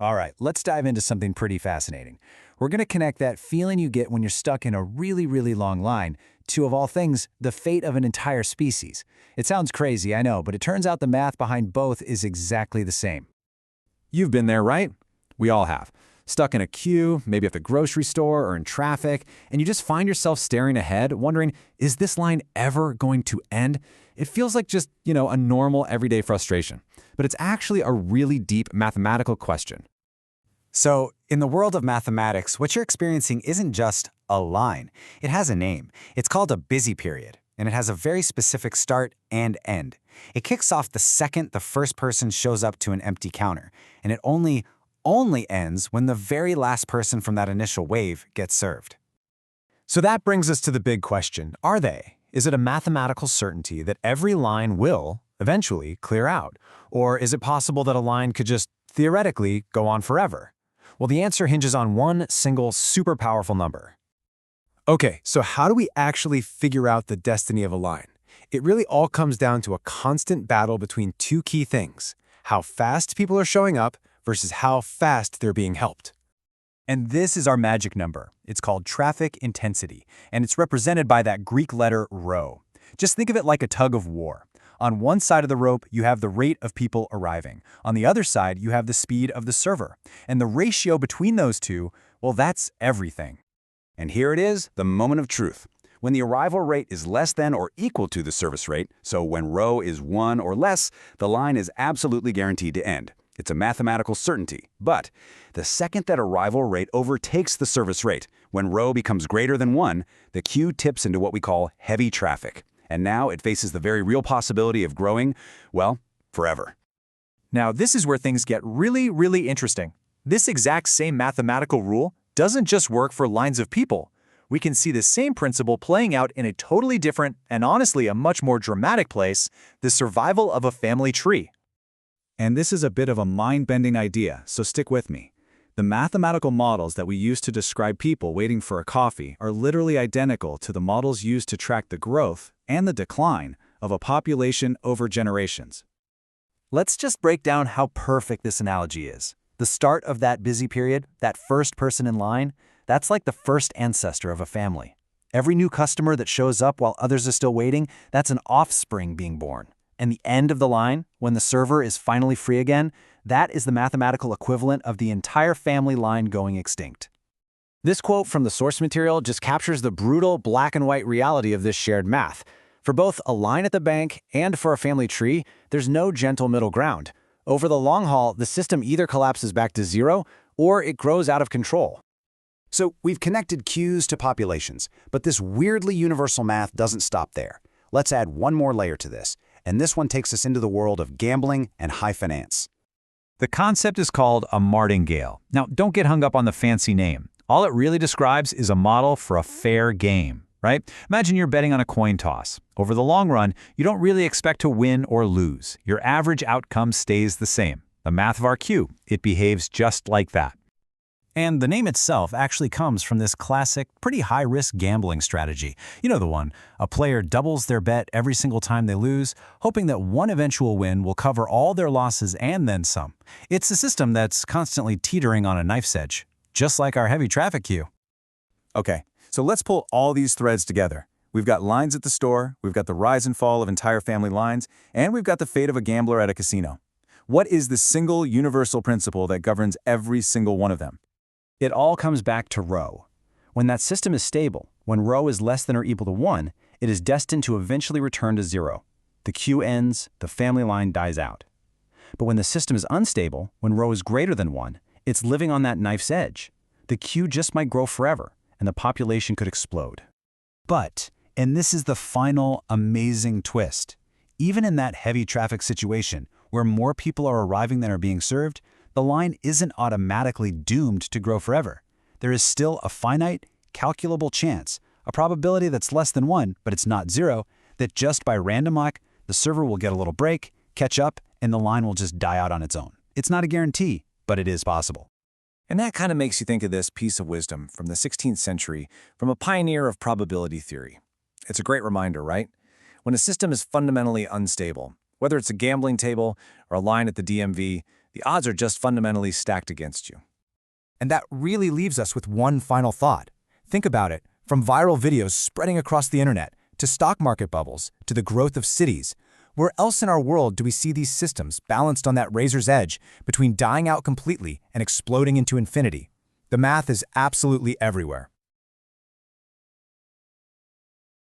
All right, let's dive into something pretty fascinating. We're going to connect that feeling you get when you're stuck in a really, really long line to, of all things, the fate of an entire species. It sounds crazy, I know, but it turns out the math behind both is exactly the same. You've been there, right? We all have. Stuck in a queue, maybe at the grocery store or in traffic, and you just find yourself staring ahead, wondering, is this line ever going to end? It feels like just, a normal everyday frustration. But it's actually a really deep mathematical question. So, in the world of mathematics, what you're experiencing isn't just a line. It has a name. It's called a busy period, and it has a very specific start and end. It kicks off the second the first person shows up to an empty counter, and it only ends when the very last person from that initial wave gets served. So that brings us to the big question, are they? Is it a mathematical certainty that every line will, eventually, clear out? Or is it possible that a line could just, theoretically, go on forever? Well, the answer hinges on one single super powerful number. Okay, so how do we actually figure out the destiny of a line? It really all comes down to a constant battle between two key things: how fast people are showing up versus how fast they're being helped. And this is our magic number. It's called traffic intensity, and it's represented by that Greek letter rho. Just think of it like a tug of war. On one side of the rope, you have the rate of people arriving. On the other side, you have the speed of the server. And the ratio between those two, well, that's everything. And here it is, the moment of truth. When the arrival rate is less than or equal to the service rate, so when rho is 1 or less, the line is absolutely guaranteed to end. It's a mathematical certainty. But the second that arrival rate overtakes the service rate, when rho becomes greater than 1, the queue tips into what we call heavy traffic. And now it faces the very real possibility of growing, well, forever. Now, this is where things get really, really interesting. This exact same mathematical rule doesn't just work for lines of people. We can see the same principle playing out in a totally different, and honestly a much more dramatic place, the survival of a family tree. And this is a bit of a mind-bending idea, so stick with me. The mathematical models that we use to describe people waiting for a coffee are literally identical to the models used to track the growth and the decline of a population over generations. Let's just break down how perfect this analogy is. The start of that busy period, that first person in line, that's like the first ancestor of a family. Every new customer that shows up while others are still waiting, that's an offspring being born. And the end of the line, when the server is finally free again, that is the mathematical equivalent of the entire family line going extinct. This quote from the source material just captures the brutal black and white reality of this shared math. For both a line at the bank and for a family tree, there's no gentle middle ground. Over the long haul, the system either collapses back to zero or it grows out of control. So we've connected queues to populations, but this weirdly universal math doesn't stop there. Let's add one more layer to this, and this one takes us into the world of gambling and high finance. The concept is called a martingale. Now, don't get hung up on the fancy name. All it really describes is a model for a fair game, right? Imagine you're betting on a coin toss. Over the long run, you don't really expect to win or lose. Your average outcome stays the same. The math of our queue, it behaves just like that. And the name itself actually comes from this classic, pretty high-risk gambling strategy. You know the one. A player doubles their bet every single time they lose, hoping that one eventual win will cover all their losses and then some. It's a system that's constantly teetering on a knife's edge, just like our heavy traffic queue. Okay, so let's pull all these threads together. We've got lines at the store, we've got the rise and fall of entire family lines, and we've got the fate of a gambler at a casino. What is the single universal principle that governs every single one of them? It all comes back to rho. When that system is stable, when rho is less than or equal to 1, it is destined to eventually return to 0. The queue ends, the family line dies out. But when the system is unstable, when rho is greater than 1, it's living on that knife's edge. The queue just might grow forever, and the population could explode. But, and this is the final amazing twist, even in that heavy traffic situation, where more people are arriving than are being served, the line isn't automatically doomed to grow forever. There is still a finite, calculable chance, a probability that's less than 1, but it's not 0, that just by random luck, the server will get a little break, catch up, and the line will just die out on its own. It's not a guarantee, but it is possible. And that kind of makes you think of this piece of wisdom from the 16th century from a pioneer of probability theory. It's a great reminder, right? When a system is fundamentally unstable, whether it's a gambling table or a line at the DMV, The odds are just fundamentally stacked against you. And that really leaves us with one final thought. Think about it. From viral videos spreading across the internet, to stock market bubbles, to the growth of cities, where else in our world do we see these systems balanced on that razor's edge between dying out completely and exploding into infinity? The math is absolutely everywhere.